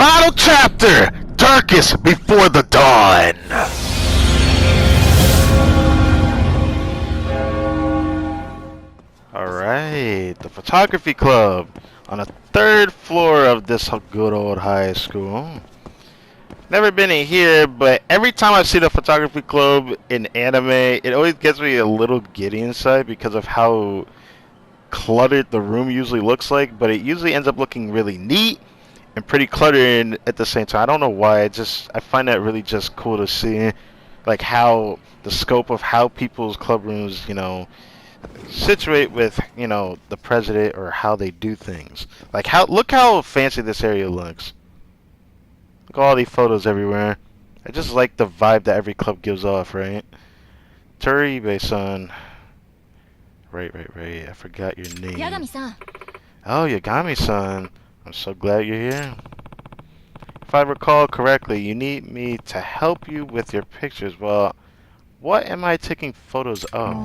Final chapter! Darkest before the dawn! Alright, the photography club on the 3rd floor of this good old high school. Never been in here, but every time I see the photography club in anime, it always gets me a little giddy inside because of how cluttered the room usually looks like, but it usually ends up looking really neat and pretty cluttered at the same time. I don't know why, I find that really just cool to see, like how the scope of how people's club rooms, situate with, the president or how they do things. Like look how fancy this area looks. Look at all these photos everywhere. I just like the vibe that every club gives off, right? Toribe-san. Right. I forgot your name. Yagami-san. Oh, Yagami-san. I'm so glad you're here. If I recall correctly, you need me to help you with your pictures. Well, what am I taking photos of?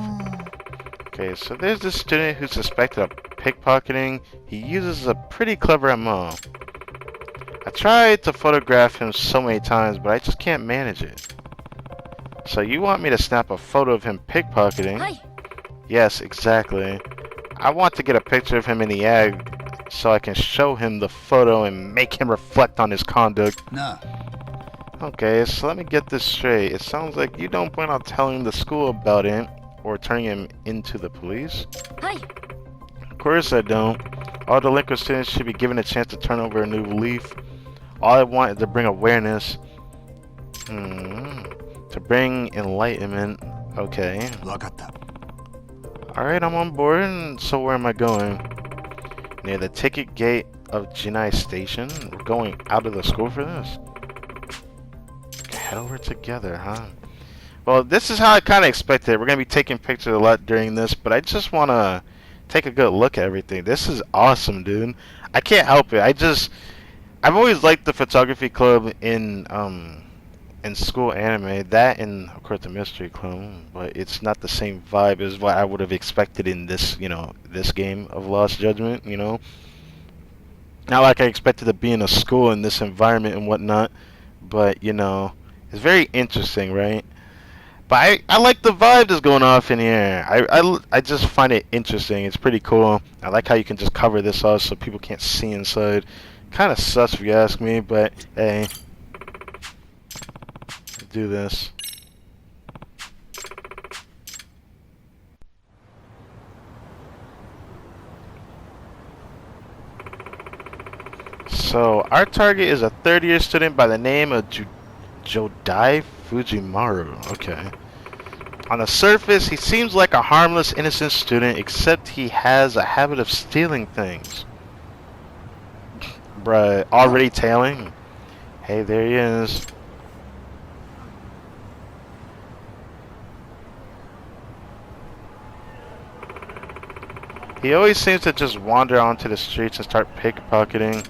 Okay, so there's this student who's suspected of pickpocketing. He uses a pretty clever MO. I tried to photograph him so many times, but I just can't manage it. So you want me to snap a photo of him pickpocketing? Hi. Yes, exactly. I want to get a picture of him in the act so I can show him the photo and make him reflect on his conduct. Nah. Okay, so let me get this straight. It sounds like you don't plan on telling the school about it or turning him into the police? Hi. Of course I don't. All delinquent students should be given a chance to turn over a new leaf. All I want is to bring awareness. To bring enlightenment. Okay. Alright, I'm on board. And so where am I going? Near the ticket gate of Jinai Station. We're going out of the school for this? Head over together, huh? Well, this is how I kind of expected. We're going to be taking pictures a lot during this, but I just want to take a good look at everything. This is awesome, dude. I can't help it. I've always liked the photography club in school anime. That and, of course, the mystery club, but it's not the same vibe as what I would have expected in this, this game of Lost Judgment, Not like I expected to be in a school in this environment and whatnot, but, it's very interesting, right? But I like the vibe that's going off in here. I just find it interesting. It's pretty cool. I like how you can just cover this off so people can't see inside. Kind of sus if you ask me, but hey. Let's do this. So, our target is a 3rd-year student by the name of Jodai Fujimaru. Okay. On the surface, he seems like a harmless, innocent student, except he has a habit of stealing things. Bruh, already tailing? Hey, there he is. He always seems to just wander onto the streets and start pickpocketing.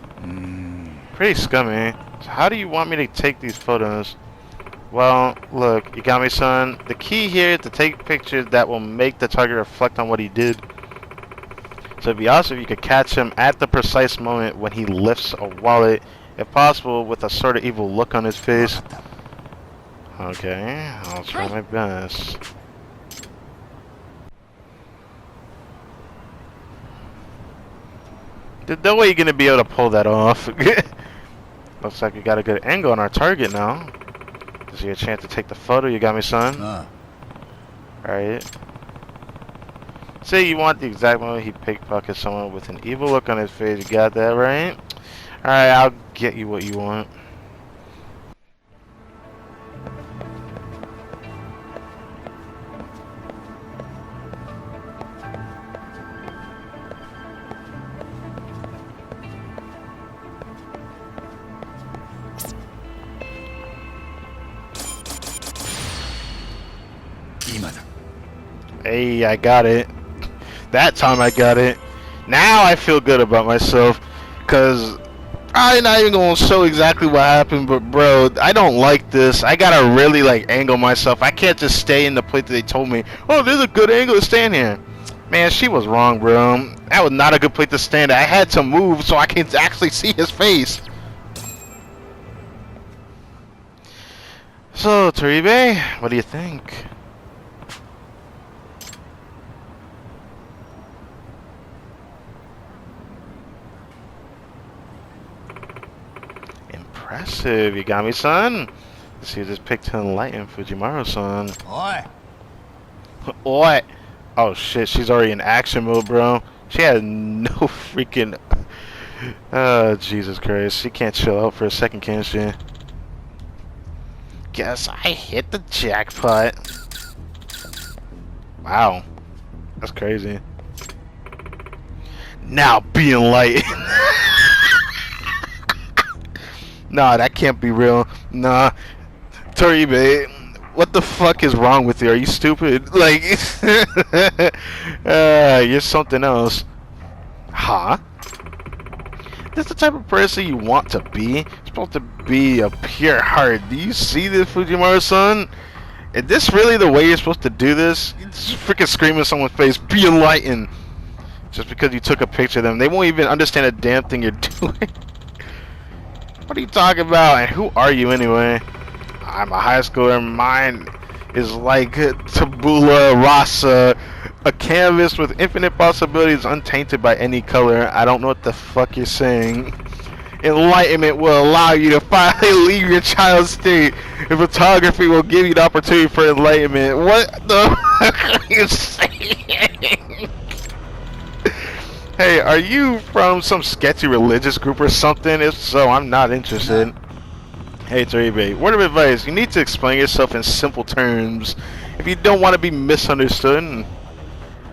Pretty scummy. So how do you want me to take these photos? Well, look, Yagami-san, the key here is to take pictures that will make the target reflect on what he did. So it'd be awesome if you could catch him at the precise moment when he lifts a wallet, if possible with a sort of evil look on his face. Okay, I'll try my best. There's no way you're gonna be able to pull that off. Looks like we got a good angle on our target now. Is there a chance to take the photo? Yagami-san? Alright. Say you want the exact moment he pickpockets someone with an evil look on his face. You got that right? Alright, I'll get you what you want. Hey, I got it. That time I got it. Now I feel good about myself, cause I'm not even gonna show exactly what happened, but bro, I don't like this. I gotta really angle myself. I can't just stay in the place that they told me, oh, there's a good angle to stand here. Man, she was wrong, bro. That was not a good place to stand. I had to move so I can actually see his face. So, Toribe, what do you think? Impressive, Yagami-san. Let's see, this pick to enlighten Fujimaru-san. Oi! What? Oh shit, she's already in action mode, bro. She had no freaking... Jesus Christ. She can't chill out for a second, can she? Guess I hit the jackpot. Wow. That's crazy. Now be enlightened. Nah, that can't be real. Nah. Toribe, what the fuck is wrong with you? Are you stupid? Like, you're something else. Huh? This the type of person you want to be? You're supposed to be a pure heart. Do you see this, Fujimaru-san? Is this really the way you're supposed to do this? You just freaking scream in someone's face, be enlightened. Just because you took a picture of them. They won't even understand a damn thing you're doing. What are you talking about? And who are you anyway? I'm a high schooler. Mine is like tabula rasa, a canvas with infinite possibilities, untainted by any color. I don't know what the fuck you're saying. Enlightenment will allow you to finally leave your child state, and photography will give you the opportunity for enlightenment. What the fuck are you saying? Hey, are you from some sketchy religious group or something? If so, I'm not interested. Hey, Toribe, word of advice, you need to explain yourself in simple terms if you don't want to be misunderstood.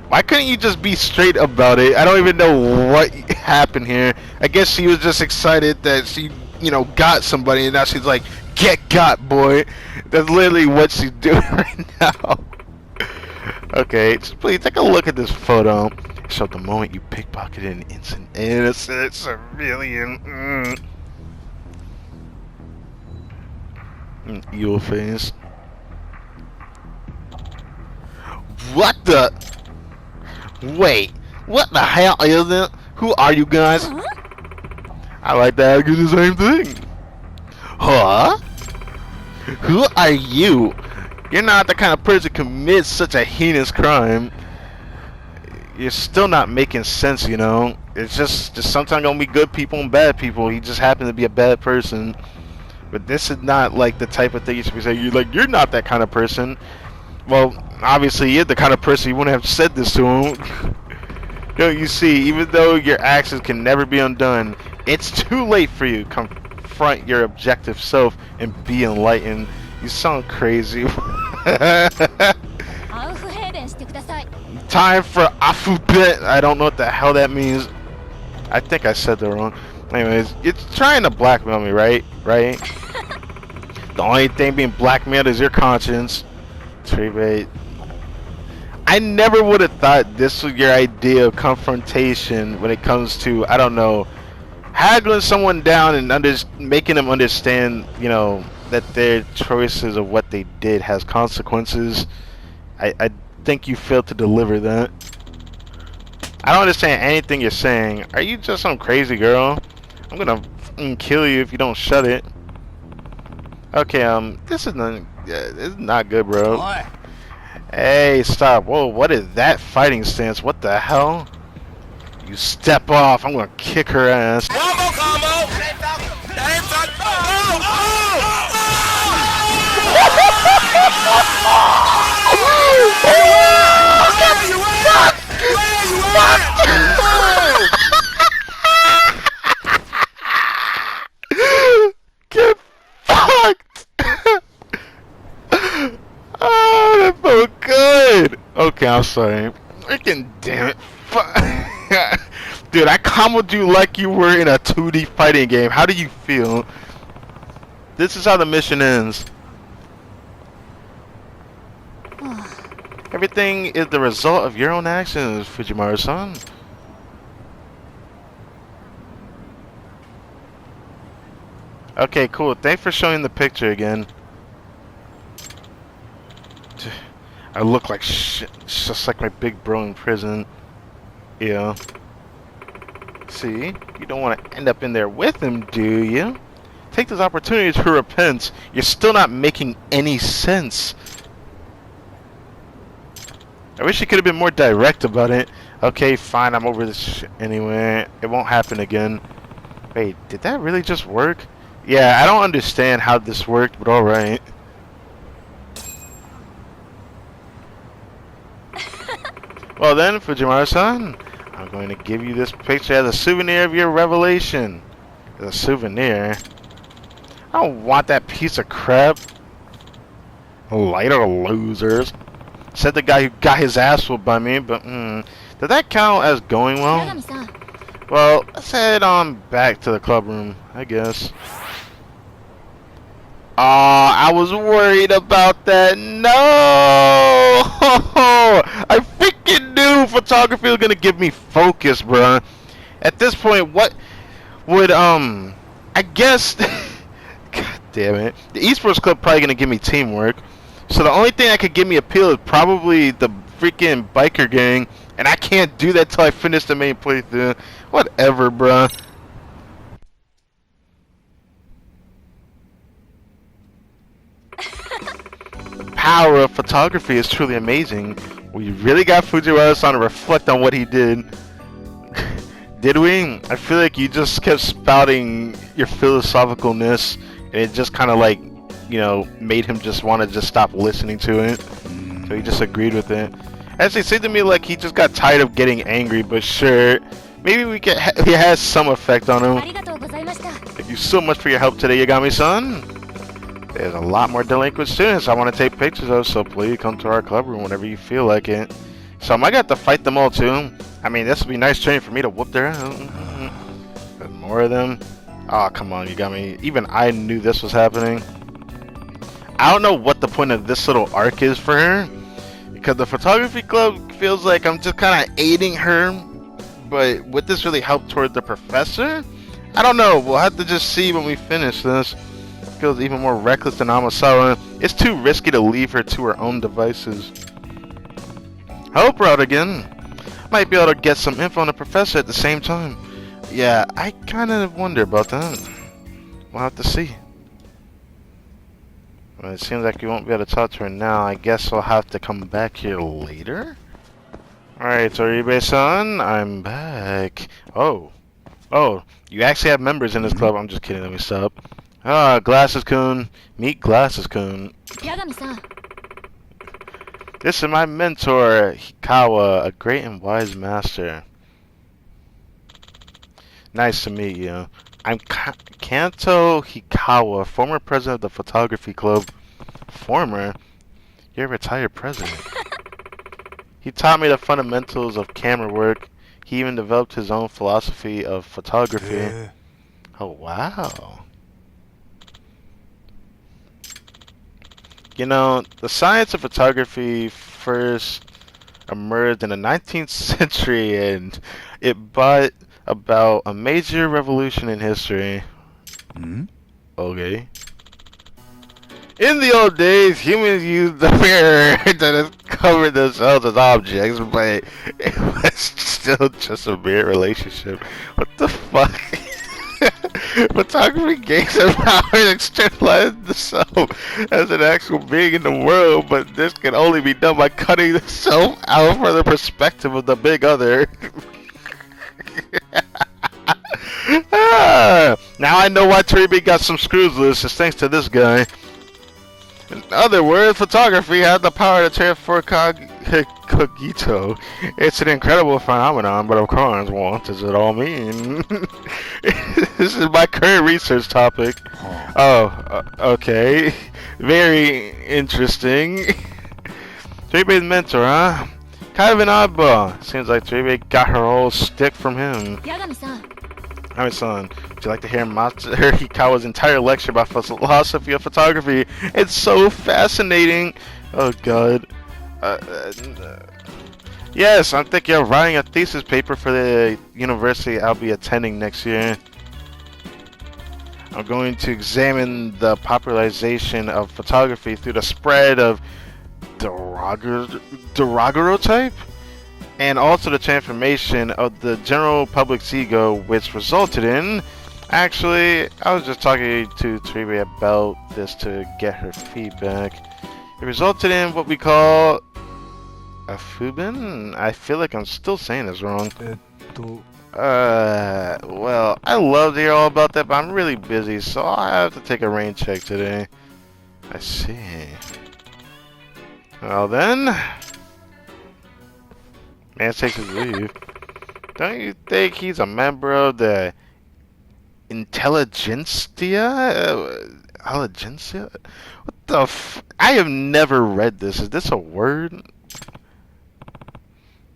Why couldn't you just be straight about it? I don't even know what happened here. I guess she was just excited that she, you know, got somebody, and now she's like, get got, boy. That's literally what she's doing right now. Okay, just please take a look at this photo. Show the moment you pickpocketed an innocent civilian. Your face. What the? Wait, what the hell is it? Who are you guys? Huh? I like to ask you the same thing. Huh? Who are you? You're not the kind of person to commit such a heinous crime. You're still not making sense, you know. It's just sometimes gonna be good people and bad people. He just happened to be a bad person. But this is not like the type of thing you should be saying. You're not that kind of person. Well, obviously you're the kind of person you wouldn't have said this to him. Don't you see, even though your actions can never be undone, it's too late for you. Confront your objective self and be enlightened. You sound crazy. Time for Afubet. I don't know what the hell that means. I think I said that wrong. Anyways, it's trying to blackmail me, right? Right? The only thing being blackmailed is your conscience. Toribe, I never would have thought this was your idea of confrontation when it comes to, I don't know, haggling someone down and making them understand, you know, that their choices of what they did has consequences. I think you failed to deliver that. I don't understand anything you're saying. Are you just some crazy girl? I'm gonna kill you if you don't shut it. Okay, this is not good, bro. Oi! Hey, stop. Whoa, what is that fighting stance? What the hell? You step off. I'm gonna kick her ass. Combo combo! Airtight! Get fucked! Oh, that felt good! Okay, I'm sorry. Freaking damn it. Dude, I comboed you like you were in a 2D fighting game. How do you feel? This is how the mission ends. Everything is the result of your own actions, Fujimaru-san. Okay, cool. Thanks for showing the picture again. I look like shit. It's just like my big bro in prison. Yeah. See? You don't want to end up in there with him, do you? take this opportunity to repent. You're still not making any sense. I wish you could have been more direct about it. Okay, fine, I'm over this shit anyway. It won't happen again. Wait, did that really just work? Yeah, I don't understand how this worked, but alright. Well then, Fujiwara-san, I'm going to give you this picture as a souvenir of your revelation. As a souvenir? I don't want that piece of crap. Lighter losers. Said the guy who got his ass whooped by me, but did that count as going well? Well, let's head on back to the club room, I guess. I was worried about that. No! I freaking knew photography was gonna give me focus, bruh. At this point, what would, I guess, God damn it. The esports club probably gonna give me teamwork. So the only thing that could give me appeal is probably the freaking biker gang. And I can't do that till I finish the main playthrough. Whatever, bruh. The power of photography is truly amazing. We really got Fujiwara-san to reflect on what he did. Did we? I feel like you just kept spouting your philosophicalness, and it just kind of like, you know, made him just want to just stop listening to it. So he just agreed with it. Actually, it seemed to me like he just got tired of getting angry, but sure. Maybe we can it has some effect on him. Thank you so much for your help today, Yagami-san. There's a lot more delinquent students I want to take pictures of, so please come to our club room whenever you feel like it. So I might have to fight them all too. I mean, this would be nice training for me to whoop their ass. There's more of them. Oh, come on, Yagami. Even I knew this was happening. I don't know what the point of this little arc is for her, because the photography club feels like I'm just kind of aiding her, but would this really help toward the professor? I don't know. We'll have to just see when we finish this. It feels even more reckless than Masaharu. It's too risky to leave her to her own devices. I hope we're out again. Might be able to get some info on the professor at the same time. Yeah, I kind of wonder about that. We'll have to see. Well, it seems like you won't be able to talk to her now. I guess I'll have to come back here later. Alright, Toribe-san, I'm back. Oh, you actually have members in this club. I'm just kidding, let me stop. Ah, Glasses-kun. Meet Glasses-kun. This is my mentor, Hikawa, a great and wise master. Nice to meet you. I'm Kanto Hikawa, former president of the photography club. Former? You're a retired president. He taught me the fundamentals of camera work. He even developed his own philosophy of photography. Oh, wow. You know, the science of photography first emerged in the 19th century, and it brought about a major revolution in history. Okay. In the old days, humans used the mirror to cover themselves as objects, but it was still just a mere relationship. What the fuck? Photography gains the power to externalize the self as an actual being in the world, but this can only be done by cutting the self out from the perspective of the big other. Now I know why Toribe got some screws loose. It's thanks to this guy. In other words, photography has the power to transfer cogito. It's an incredible phenomenon, but of course, what does it all mean? This is my current research topic. Oh, okay. Very interesting. Toribe's mentor, huh? Kind of an oddball. Seems like Toribe got her whole stick from him. Yagami-san, would you like to hear Masaharu Hikawa's entire lecture about philosophy of photography? It's so fascinating. Oh god. Yes, I'm thinking of writing a thesis paper for the university I'll be attending next year. I'm going to examine the popularization of photography through the spread of daguerreotype, and also the transformation of the general public's ego, which resulted in Actually, I was just talking to Toribe about this to get her feedback. It resulted in what we call a Fubin? I feel like I'm still saying this wrong. Well, I love to hear all about that, but I'm really busy, so I have to take a rain check today. I see. Well then, man takes his leave. Don't you think he's a member of the Intelligentsia? Intelligentsia? What the f? I have never read this. Is this a word?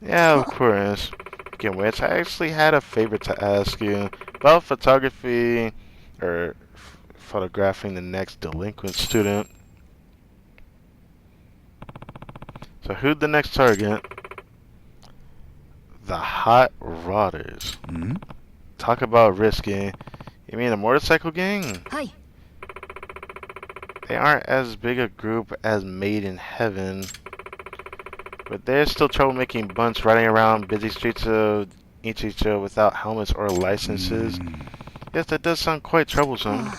Yeah, of course. Speaking of which, I actually had a favor to ask you about photography, or photographing the next delinquent student. So who'd the next target? The Hot Rodders. Hmm? Talk about risky. You mean a motorcycle gang? Hi. They aren't as big a group as Made in Heaven, but they're still troublemaking bunch riding around busy streets of Ichicho without helmets or licenses. Yes, that does sound quite troublesome.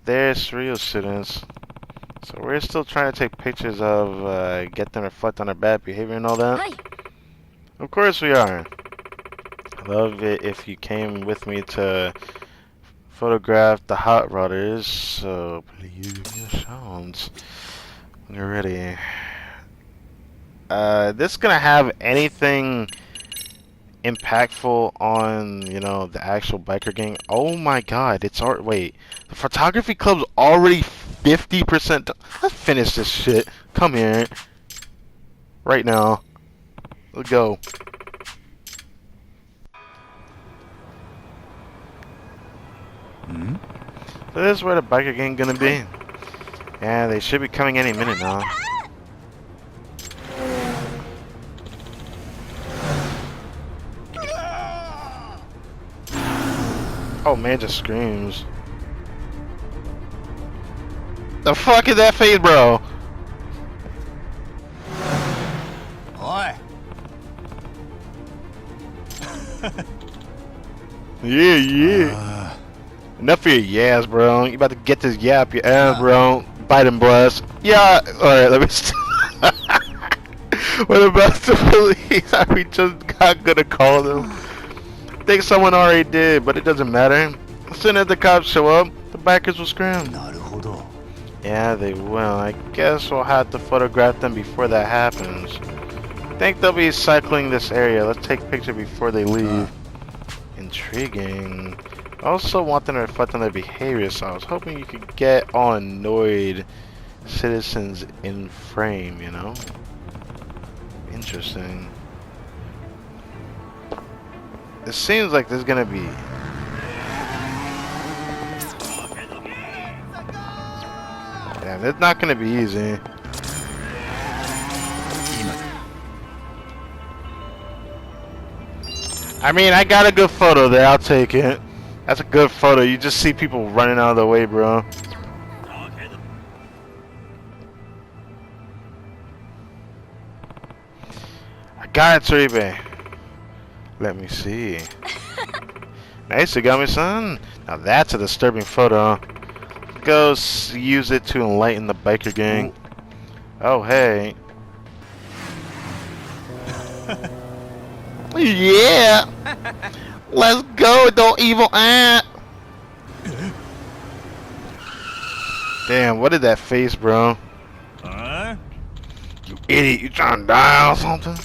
They're surreal students, so we're still trying to take pictures of, get them to reflect on their bad behavior and all that. Hi. Of course we are. I'd love it if you came with me to photograph the Hot Rodders, so please give me a shout when you're ready. This gonna have anything impactful on, you know, the actual biker gang? Oh my god, it's art. Wait, the photography club's already 50%. Let's finish this shit. Come here. Right now. Let's go. Hmm? So this is where the biker gang gonna be. Yeah, they should be coming any minute now. Oh man, just screams. The fuck is that face, bro? Oi! Yeah. Enough of your yes, bro. You about to get this yap your ass, bro. Bite him, bless. Yeah. Alright, let me what about the police? Are we just not gonna call them? I think someone already did, but it doesn't matter. As soon as the cops show up, the bikers will scram. なるほど。 Yeah, they will. I guess we'll have to photograph them before that happens. I think they'll be cycling this area. Let's take a picture before they leave. Intriguing. I also want them to reflect on their behavior, so I was hoping you could get all annoyed citizens in frame, you know? Interesting. It seems like there's gonna be... Damn, it's not gonna be easy. I mean, I got a good photo there, I'll take it. That's a good photo. You just see people running out of the way, bro. I got it, Toribe. Let me see. Nice, Yagami-san. Now that's a disturbing photo. Go use it to enlighten the biker gang. Oh, hey. Yeah. Let's go, don't evil ant. Damn, what is that face, bro? You idiot, you trying to die or something?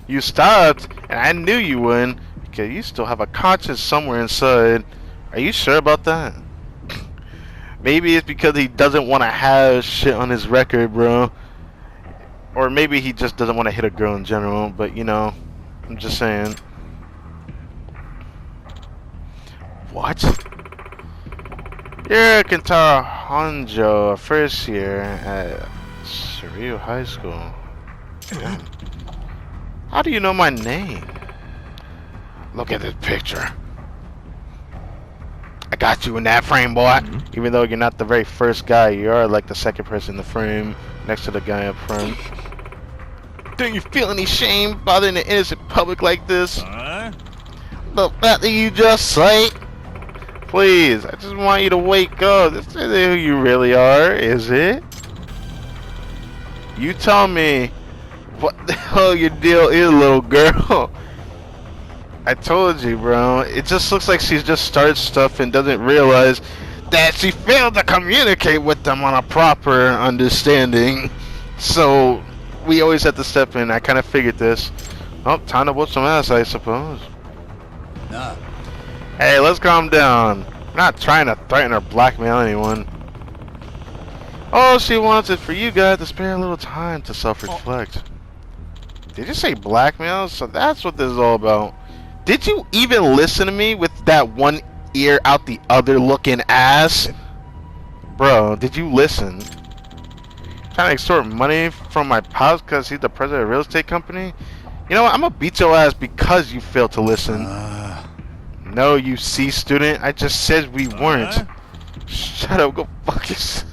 You stopped, and I knew you wouldn't, because you still have a conscience somewhere inside. Are you sure about that? Maybe it's because he doesn't want to have shit on his record, bro. Or maybe he just doesn't want to hit a girl in general, but you know, I'm just saying. What? You're Kentaro Honjo, a first year at Surreal High School. Damn. How do you know my name? Look at this picture. I got you in that frame, boy. Even though you're not the very first guy, you are like the second person in the frame next to the guy up front. Don't you feel any shame bothering the innocent public like this? the fuck did you just say? Please, I just want you to wake up. This isn't who you really are, is it? You tell me what the hell your deal is, little girl. I told you, bro. It just looks like she's just started stuff and doesn't realize that she failed to communicate with them on a proper understanding. So we always have to step in. I kind of figured this. Oh, time to whoop some ass, I suppose. Nah. Hey, let's calm down. I'm not trying to threaten or blackmail anyone. All she wants is for you guys to spare a little time to self-reflect. Did you say blackmail? So that's what this is all about. Did you even listen to me with that one ear out the other looking ass? Bro, did you listen? Trying to extort money from my pops because he's the president of a real estate company? You know what? I'm gonna beat your ass because you failed to listen. No, you C student. I just said we weren't. Shut up. Go fuck yourself.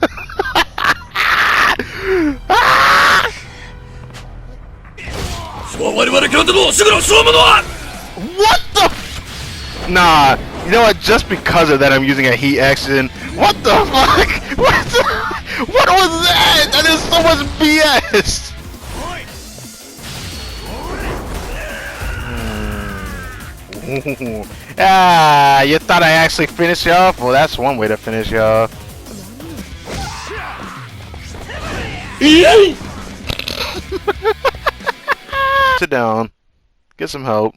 What the? Nah. You know what? Just because of that, I'm using a heat action. What the fuck? What? What was that? That is so much BS. Ah, you thought I actually finished you off? Well, that's one way to finish you off. Sit down. Get some help.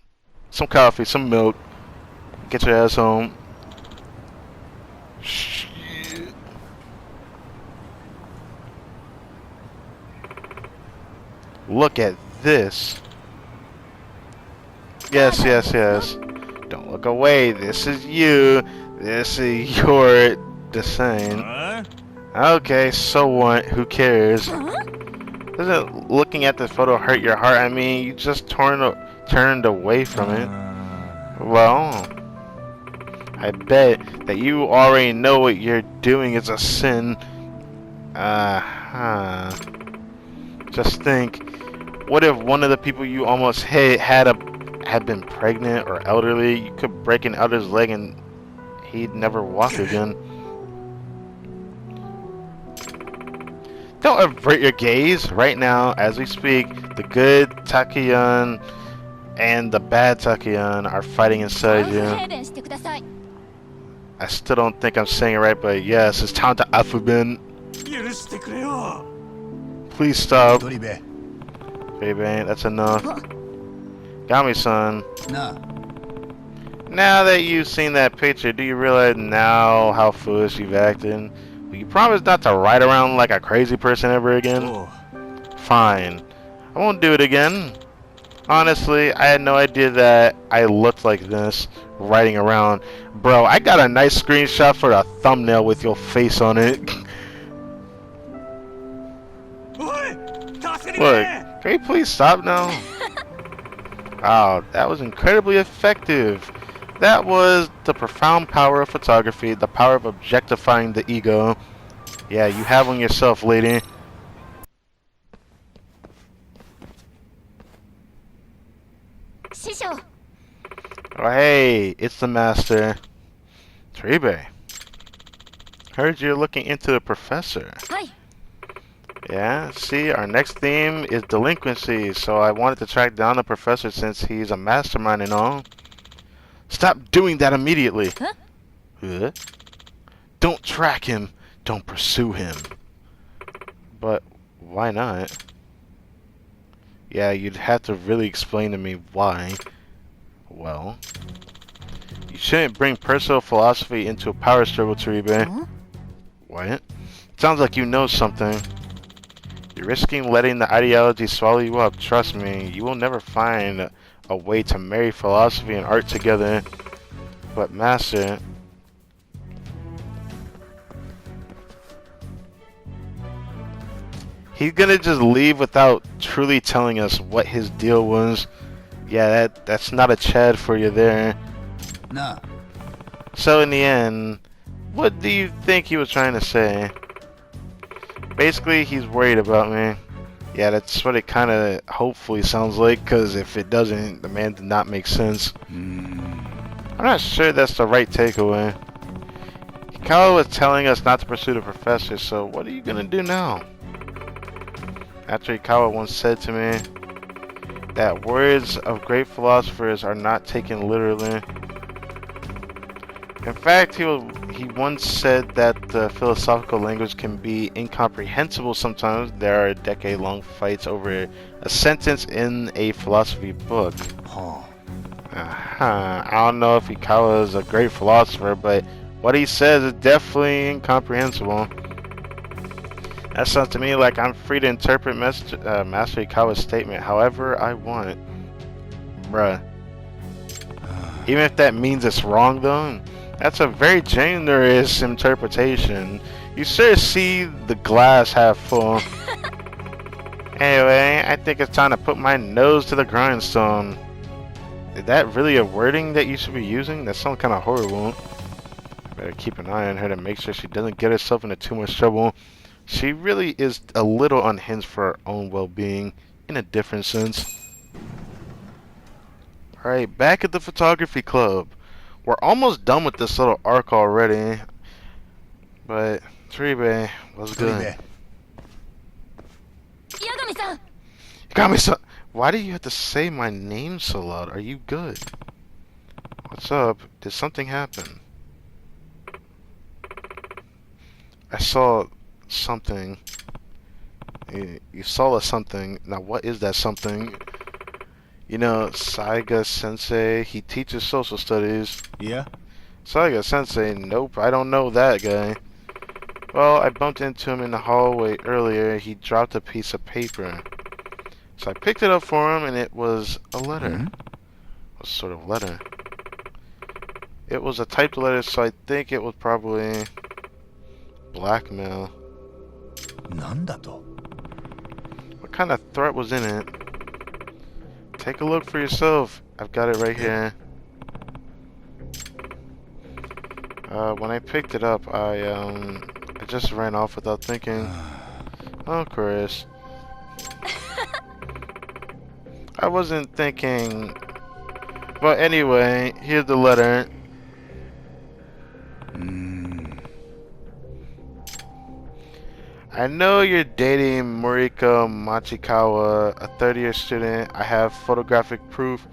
Some coffee, some milk. Get your ass home. Shit. Look at this. Yes, yes, yes. Don't look away. This is you. This is your design. Okay, so what? Who cares? Doesn't looking at the photo hurt your heart? I mean, you just turned away from it. Well, I bet that you already know what you're doing is a sin. Just think, what if one of the people you almost hit had been pregnant or elderly? You could break an elder's leg and he'd never walk again. Don't avert your gaze. Right now, as we speak, the good Takayuki and the bad Takayuki are fighting inside you. I still don't think I'm saying it right, but yes, it's time to Afubin. Please stop. Toribe. Baby, that's enough. Gami-san. Nah. Now that you've seen that picture, do you realize now how foolish you've acted? Will you promise not to ride around like a crazy person ever again? Oh. Fine. I won't do it again. Honestly, I had no idea that I looked like this riding around. Bro, I got a nice screenshot for a thumbnail with your face on it. Look, can you please stop now? Wow, that was incredibly effective. That was the profound power of photography, the power of objectifying the ego. Yeah, you have one yourself, lady. Oh, hey, it's the master. Toribe. Heard you're looking into the professor. Yeah, see, our next theme is delinquency, so I wanted to track down the professor since he's a mastermind and all. Stop doing that immediately. Huh? Don't track him. Don't pursue him. But why not? Yeah, you'd have to really explain to me why. Well, you shouldn't bring personal philosophy into a power struggle, Toribe. What? Sounds like you know something. You're risking letting the ideology swallow you up. Trust me, you will never find a way to marry philosophy and art together. But master, he's gonna just leave without truly telling us what his deal was. Yeah, that's not a Chad for you there. Nah. So in the end, what do you think he was trying to say? Basically, he's worried about me. Yeah, that's what it kind of hopefully sounds like, because if it doesn't, the man did not make sense. I'm not sure that's the right takeaway. Hikawa was telling us not to pursue the professor, so what are you gonna do now? After Hikawa once said to me that words of great philosophers are not taken literally. In fact, he once said that the philosophical language can be incomprehensible sometimes. There are decade-long fights over a sentence in a philosophy book. I don't know if Hikawa is a great philosopher, but what he says is definitely incomprehensible. That sounds to me like I'm free to interpret Master Hikawa's statement however I want. Bruh. Even if that means it's wrong though, that's a very generous interpretation. You sure see the glass half full. Anyway, I think it's time to put my nose to the grindstone. Is that really a wording that you should be using? That sounds kind of horrible. Better keep an eye on her to make sure she doesn't get herself into too much trouble. She really is a little unhinged for her own well-being, in a different sense. Alright, back at the photography club. We're almost done with this little arc already. But, Toribe, what's good? Yagami-san! Yagami-san! Why do you have to say my name so loud? Are you good? What's up? Did something happen? I saw something. You saw something. Now what is that something? You know, Saga Sensei, he teaches social studies. Yeah? Saga Sensei, nope, I don't know that guy. Well, I bumped into him in the hallway earlier. He dropped a piece of paper. So I picked it up for him and it was a letter. What sort of letter? It was a typed letter, so I think it was probably blackmail. What kind of threat was in it? Take a look for yourself. I've got it right here. When I picked it up, I just ran off without thinking. Oh, of course. I wasn't thinking. But anyway, here's the letter. I know you're dating Moriko Machikawa, a third-year student. I have photographic proof.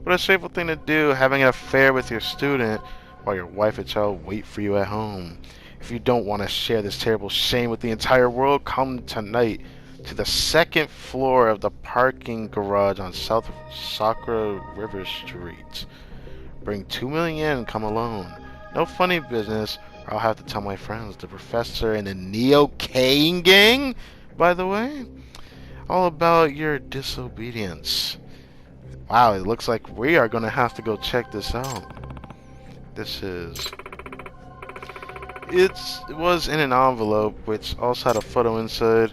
What a shameful thing to do, having an affair with your student while your wife and child wait for you at home. If you don't want to share this terrible shame with the entire world, come tonight to the second floor of the parking garage on South Sakura River Street. Bring 2 million yen and come alone. No funny business. I'll have to tell my friends, the professor and the Neo Kane gang, by the way, all about your disobedience. Wow, it looks like we are going to have to go check this out. It was in an envelope, which also had a photo inside.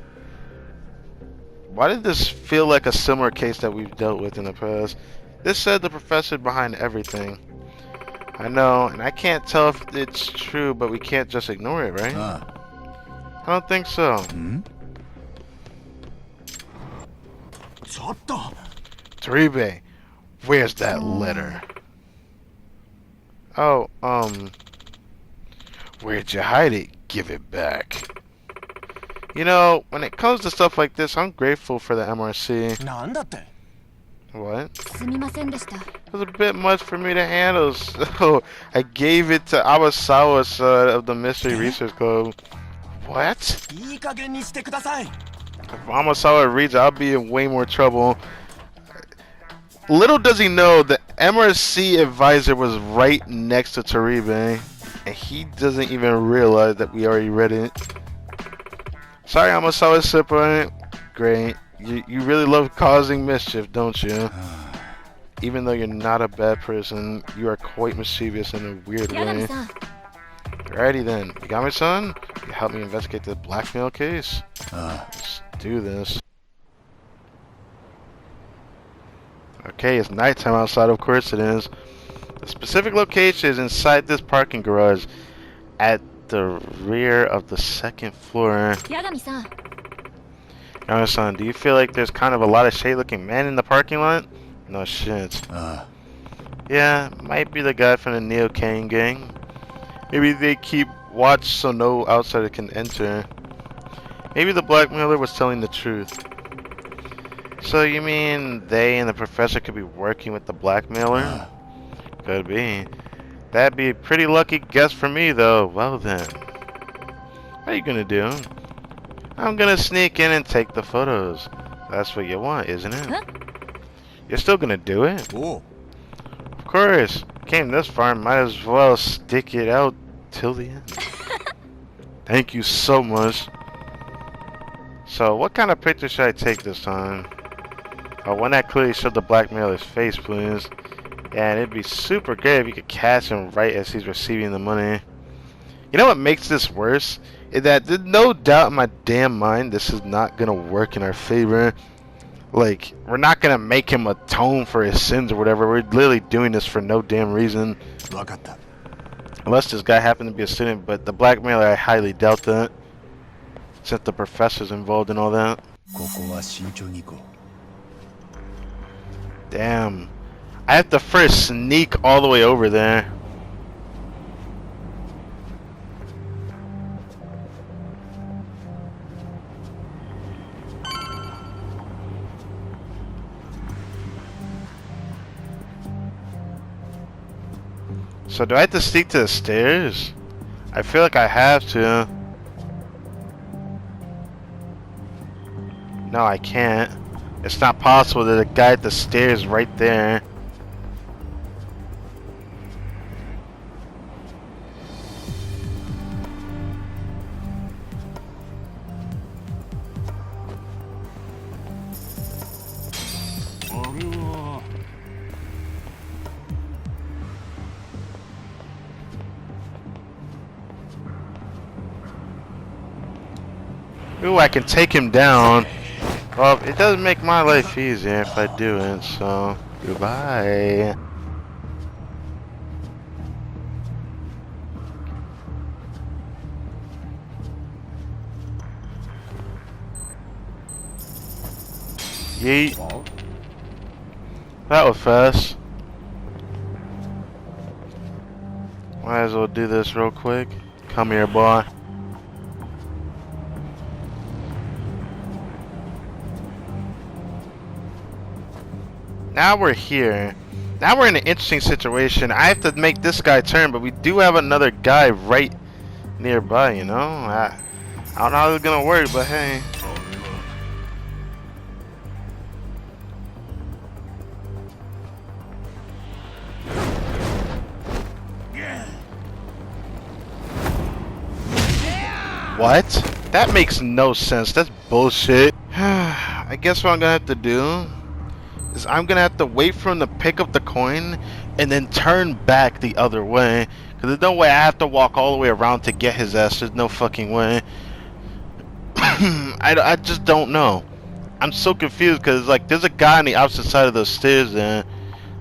Why did this feel like a similar case that we've dealt with in the past? This said the professor behind everything. I know, and I can't tell if it's true, but we can't just ignore it, right? I don't think so. Toribe, where's that letter? Oh, where'd you hide it? Give it back. You know, when it comes to stuff like this, I'm grateful for the MRC. What? It was a bit much for me to handle, so I gave it to Awasawa of the Mystery Research Club. What? If Awasawa reads, I'll be in way more trouble. Little does he know, the MRC advisor was right next to Toribe, and he doesn't even realize that we already read it. Sorry, Awasawa Senpai. Great. You really love causing mischief, don't you? Even though you're not a bad person, you are quite mischievous in a weird way. Alrighty then, Yagami-san, you help me investigate the blackmail case? Let's do this. Okay, it's nighttime outside, of course it is. The specific location is inside this parking garage at the rear of the second floor. Yagami-san. Yagami-san, do you feel like there's kind of a lot of shady looking men in the parking lot? No shit. Yeah, might be the guy from the Neo Kane gang. Maybe they keep watch so no outsider can enter. Maybe the blackmailer was telling the truth. So you mean they and the professor could be working with the blackmailer? Could be. That'd be a pretty lucky guess for me though. Well then. What are you gonna do? I'm gonna sneak in and take the photos. That's what you want, isn't it? Huh? You're still gonna do it? Oh. Of course. Came this far, might as well stick it out till the end. Thank you so much. So, what kind of picture should I take this time? Oh, one that clearly showed the blackmailer's face, please. Yeah, and it'd be super great if you could catch him right as he's receiving the money. You know what makes this worse? Is that there's no doubt in my damn mind this is not gonna work in our favor. Like, we're not gonna make him atone for his sins or whatever. We're literally doing this for no damn reason. わかった。 Unless this guy happened to be a student, but the blackmailer, I highly doubt that. Since the professor's involved in all that. ここは慎重に行こう。 Damn. I have to first sneak all the way over there. So do I have to sneak to the stairs? I feel like I have to. No, I can't. It's not possible. There's a guy at the stairs right there. Ooh, I can take him down. Well, it doesn't make my life easier if I do it, so goodbye. Yeet. That was fast. Might as well do this real quick. Come here, boy. Now we're here. Now we're in an interesting situation. I have to make this guy turn, but we do have another guy right nearby, you know? I don't know how it's gonna work, but hey. What? That makes no sense. That's bullshit. I guess what I'm gonna have to do is I'm gonna have to wait for him to pick up the coin and then turn back the other way. Cause there's no way I have to walk all the way around to get his ass. There's no fucking way. I just don't know. I'm so confused because like there's a guy on the opposite side of those stairs there.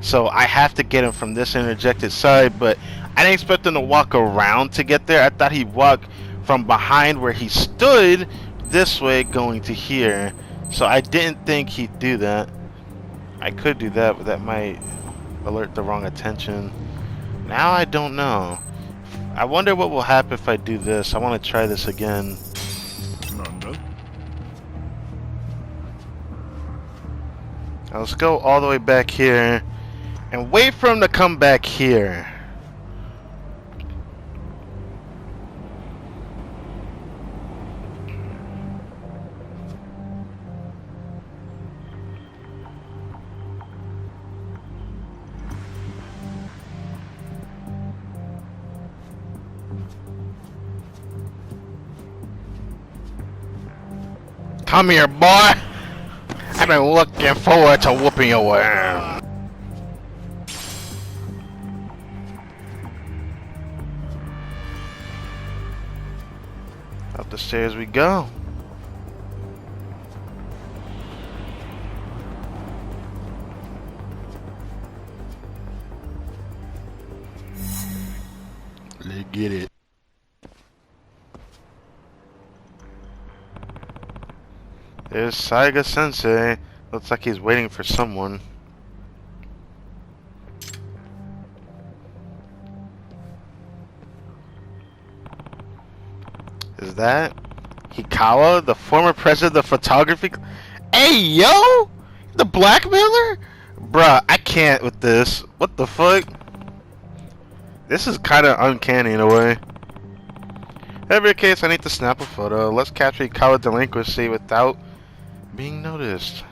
So I have to get him from this interjected side, but I didn't expect him to walk around to get there. I thought he'd walk from behind where he stood this way going to here. So I didn't think he'd do that. I could do that, but that might alert the wrong attention. Now I don't know. I wonder what will happen if I do this. I want to try this again. Now let's go all the way back here and wait for him to come back here. Come here, boy! I've been looking forward to whooping your ass. Up the stairs we go. Let's get it. There's Saga Sensei. Looks like he's waiting for someone. Is that Hikawa, the former president of photography? Hey, yo! The blackmailer? Bruh, I can't with this. What the fuck? This is kind of uncanny in a way. In every case, I need to snap a photo. Let's capture Hikawa delinquency without being noticed.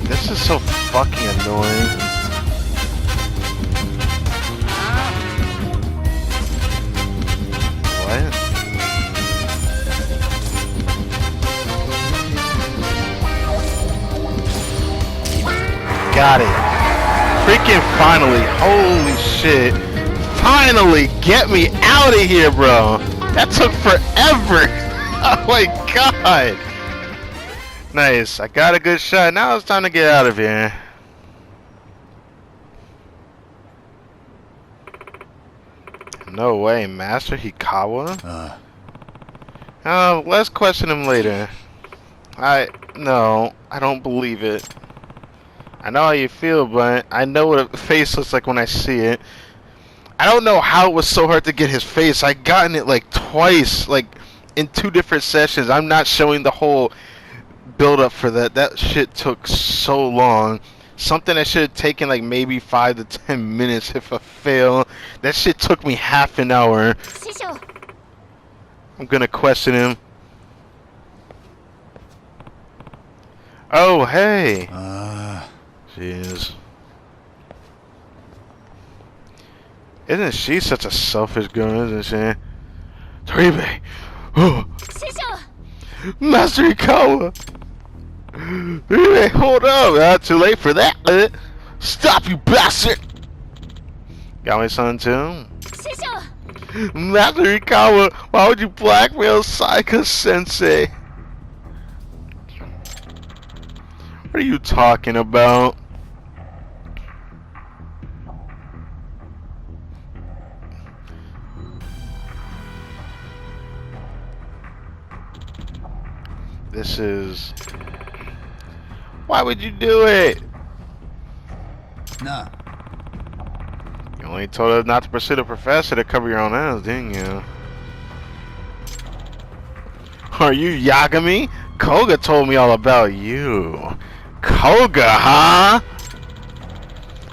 This is so fucking annoying. What? Got it. Freaking finally. Holy shit. Finally get me out of here, bro. That took forever. Oh my god. Nice. I got a good shot. Now it's time to get out of here. No way, Master Hikawa? Let's question him later. No, I don't believe it. I know how you feel, but I know what a face looks like when I see it. I don't know how it was so hard to get his face. I gotten it like twice, like in 2 different sessions. I'm not showing the whole build up for that. That shit took so long. Something that should have taken like maybe 5 to 10 minutes if I fail. That shit took me half an hour. I'm gonna question him. Oh, hey. Jeez. Isn't she such a selfish girl, isn't she? Toribe! Oh. Master Hikawa! Toribe, hold up! Not too late for that! Stop, you bastard! Got my son too? Master Hikawa, why would you blackmail Saika-sensei? What are you talking about? This is... Why would you do it? Nah. You only told us not to pursue the professor to cover your own ass, didn't you? Are you Yagami? Koga told me all about you. Koga, huh?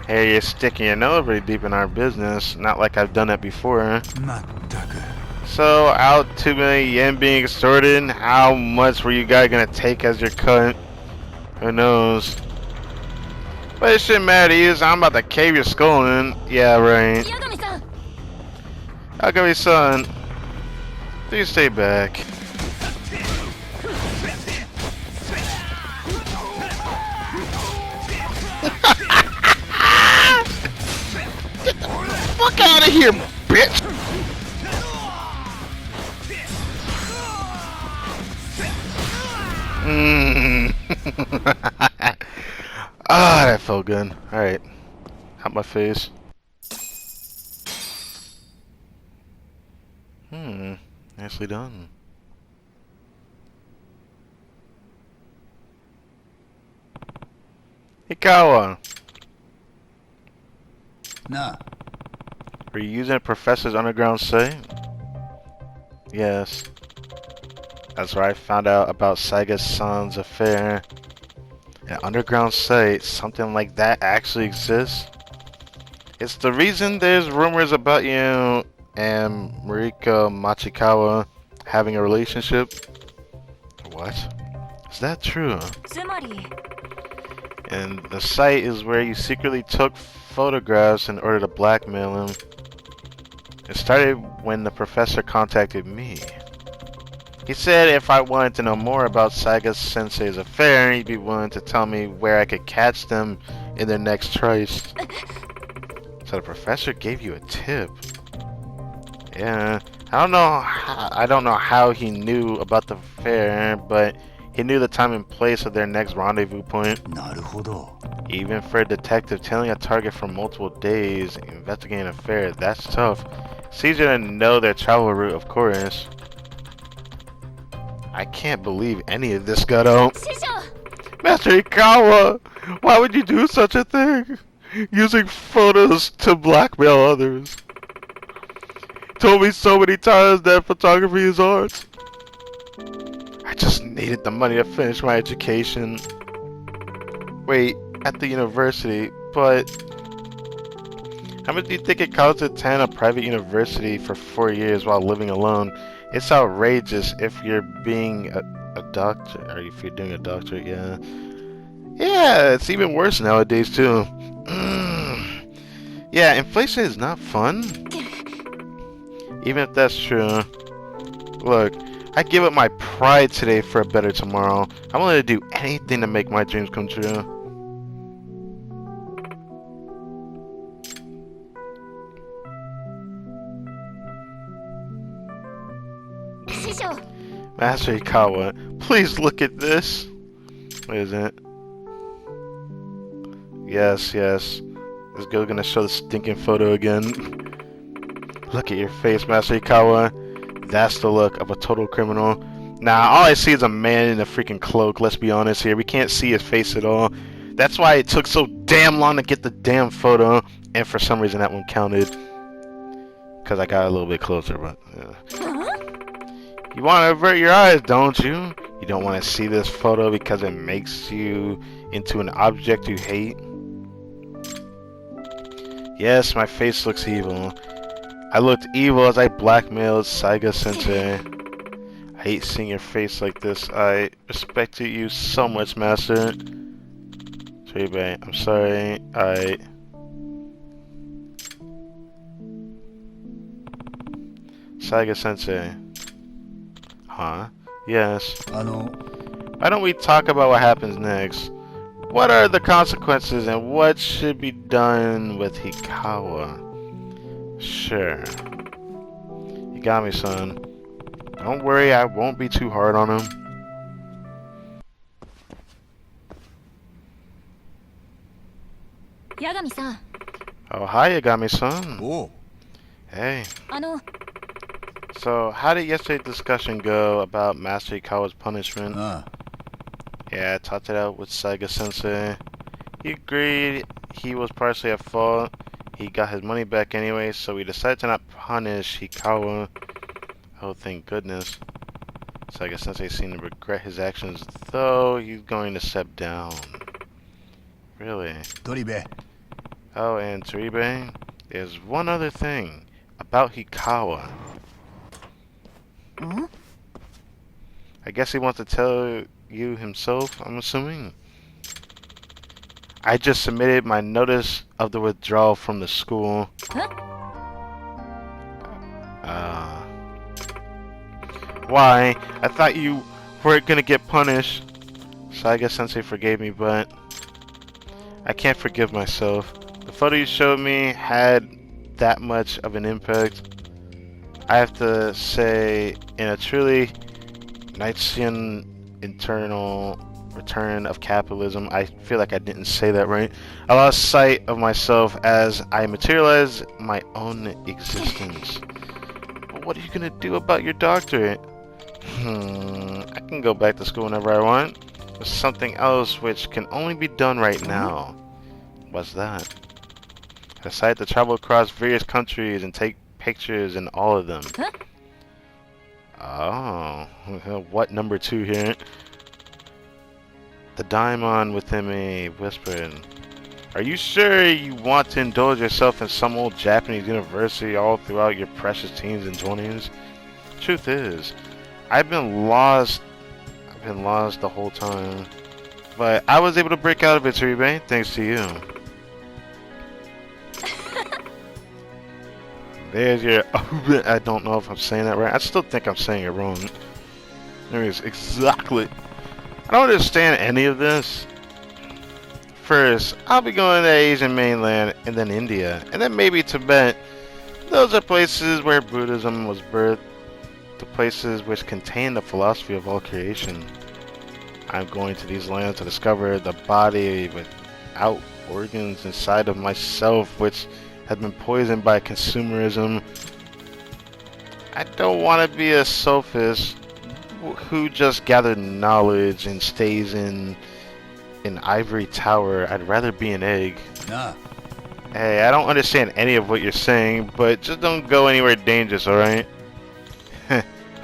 Hey, you're sticking your nose pretty deep in our business. Not like I've done that before. So, out 2 million yen being extorted, how much were you guys gonna take as your cut? Who knows? But it shouldn't matter to you, so I'm about to cave your skull in. Yeah, right. Yagami-san, please stay back. Get the fuck out of here, bitch! Ah, that felt good. Alright. Out my face. Nicely done. Hikawa! Nah. Were you using a professor's underground site? Yes. That's where I found out about Saga-san's affair. An underground site, something like that actually exists? It's the reason there's rumors about you and Marika Machikawa having a relationship. What? Is that true? And the site is where you secretly took photographs in order to blackmail him. It started when the professor contacted me. He said if I wanted to know more about Saga Sensei's affair, he'd be willing to tell me where I could catch them in their next tryst. So the professor gave you a tip. Yeah, I don't know how he knew about the affair, but he knew the time and place of their next rendezvous point. なるほど。 Even for a detective, tailing a target for multiple days, investigating an affair, that's tough. It's easier to know their travel route, of course. I can't believe any of this got out. Master Ikawa! Why would you do such a thing? Using photos to blackmail others. Told me so many times that photography is art. I just needed the money to finish my education. Wait, at the university, but how much do you think it costs to attend a private university for 4 years while living alone? It's outrageous if you're being a doctor, or if you're doing a doctorate, yeah. Yeah, it's even worse nowadays too. Yeah, inflation is not fun. Even if that's true. Look, I give up my pride today for a better tomorrow. I'm willing to do anything to make my dreams come true. Master Ikawa, please look at this. What is it? Yes, yes. This girl's gonna show the stinking photo again. Look at your face, Master Ikawa. That's the look of a total criminal. Nah, all I see is a man in a freaking cloak, let's be honest here. We can't see his face at all. That's why it took so damn long to get the damn photo. And for some reason that one counted. Because I got a little bit closer, but yeah. You want to avert your eyes, don't you? You don't want to see this photo because it makes you into an object you hate? Yes, my face looks evil. I looked evil as I blackmailed Saga Sensei. I hate seeing your face like this. I respected you so much, Master. Toribe, I'm sorry. Saga Sensei. Huh? Yes. Why don't we talk about what happens next? What are the consequences and what should be done with Hikawa? Sure. Yagami-san. Don't worry, I won't be too hard on him. Yagami-san. Oh, hi, Yagami-san. Oh. Hey. So, how did yesterday's discussion go about Master Ikawa's punishment? Yeah, I talked it out with Saga Sensei. He agreed he was partially at fault. He got his money back anyway, so we decided to not punish Hikawa. Oh, thank goodness. Saga Sensei seemed to regret his actions, though he's going to step down. Really? Toribe. Oh, and Toribe, there's one other thing about Hikawa. I guess he wants to tell you himself, I'm assuming. I just submitted my notice of the withdrawal from the school. Why? I thought you weren't gonna get punished. Saga Sensei forgave me, but I can't forgive myself. The photo you showed me had that much of an impact. I have to say, in a truly Nietzschean internal return of capitalism, I feel like I didn't say that right. I lost sight of myself as I materialized my own existence. But what are you gonna do about your doctorate? I can go back to school whenever I want. There's something else which can only be done right now. What's that? I decided to travel across various countries and take pictures in all of them. Oh, what number 2 here? The daimon within me whispered, "Are you sure you want to indulge yourself in some old Japanese university all throughout your precious teens and 20s? Truth is, I've been lost the whole time. But I was able to break out of it, Toribe, thanks to you." There's your... I don't know if I'm saying that right. I still think I'm saying it wrong. There it is. Exactly. I don't understand any of this. First, I'll be going to Asian mainland, and then India, and then maybe Tibet. Those are places where Buddhism was birthed. The places which contain the philosophy of all creation. I'm going to these lands to discover the body without organs inside of myself, which has been poisoned by consumerism. I don't want to be a sophist who just gathered knowledge and stays in an ivory tower. I'd rather be an egg. Nah. Hey, I don't understand any of what you're saying, but just don't go anywhere dangerous, alright?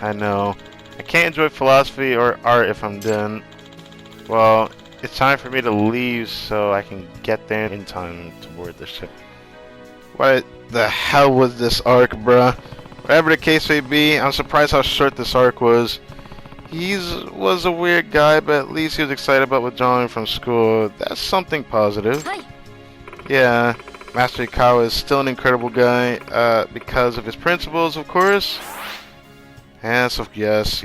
I know. I can't enjoy philosophy or art if I'm done. Well, it's time for me to leave so I can get there in time to board the ship. What the hell was this arc, bruh? Whatever the case may be, I'm surprised how short this arc was. He was a weird guy, but at least he was excited about withdrawing from school. That's something positive. Hi. Yeah, Master Ikawa is still an incredible guy, because of his principles, of course. And so, yes,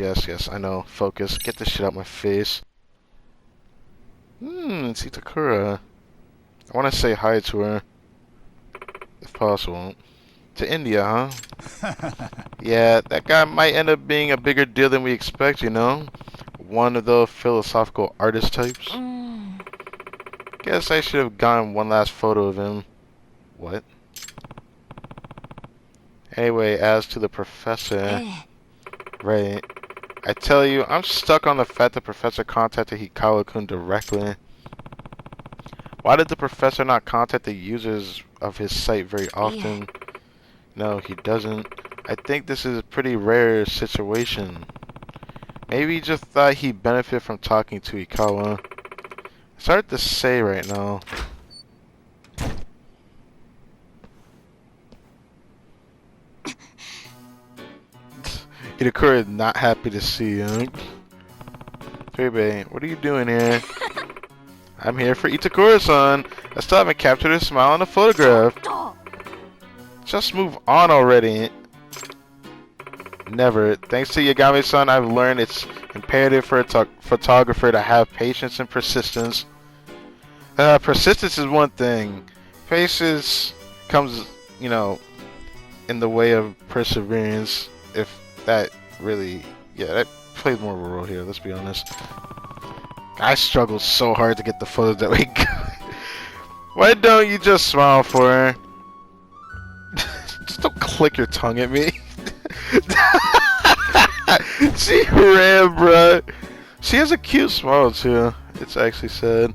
I know. Focus. Get this shit out my face. It's Itakura. I want to say hi to her. If possible. To India, huh? Yeah, that guy might end up being a bigger deal than we expect, you know? One of those philosophical artist types. Guess I should have gotten one last photo of him. What? Anyway, as to the professor... Right. I tell you, I'm stuck on the fact the professor contacted Hikawa-kun directly. Why did the professor not contact the users of his site very often? No, he doesn't. I think this is a pretty rare situation. Maybe he just thought he'd benefit from talking to Hikawa. It's hard to say right now. Itakura is not happy to see you. Toribe, what are you doing here? I'm here for Itakura-san. I still haven't captured his smile in a photograph. Just move on already. Never. Thanks to Yagami-san, I've learned it's imperative for a photographer to have patience and persistence. Persistence is one thing. Patience comes, you know, in the way of perseverance. If that really, yeah, that plays more of a role here, let's be honest. I struggled so hard to get the photos that we got. Why don't you just smile for her? Just don't click your tongue at me. She ran, bruh. She has a cute smile too. It's actually sad.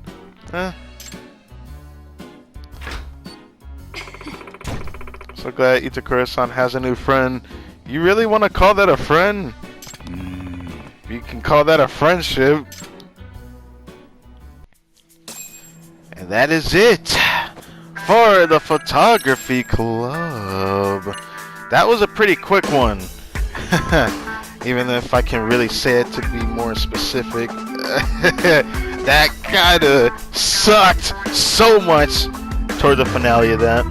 So glad Itakura-san has a new friend. You really want to call that a friend? You can call that a friendship. And that is it for the photography club. That was a pretty quick one. Even if I can really say it to be more specific. That kinda sucked so much toward the finale of that.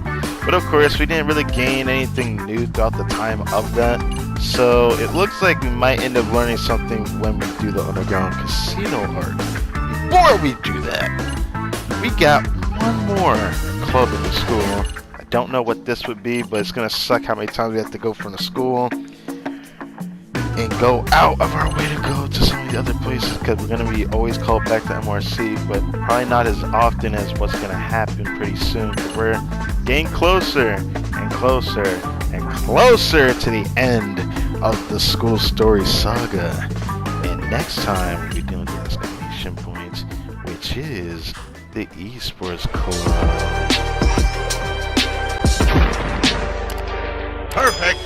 But of course, we didn't really gain anything new throughout the time of that. So it looks like we might end up learning something when we do the underground casino arc. Before we do that, we got one more club in the school. I don't know what this would be, but it's gonna suck how many times we have to go from the school and go out of our way to go to some of the other places, because we're gonna be always called back to MRC, but probably not as often as what's gonna happen pretty soon, because we're getting closer and closer and closer to the end of the school story saga. And next time we'll be doing the exclamation point, which is the esports club. Perfect.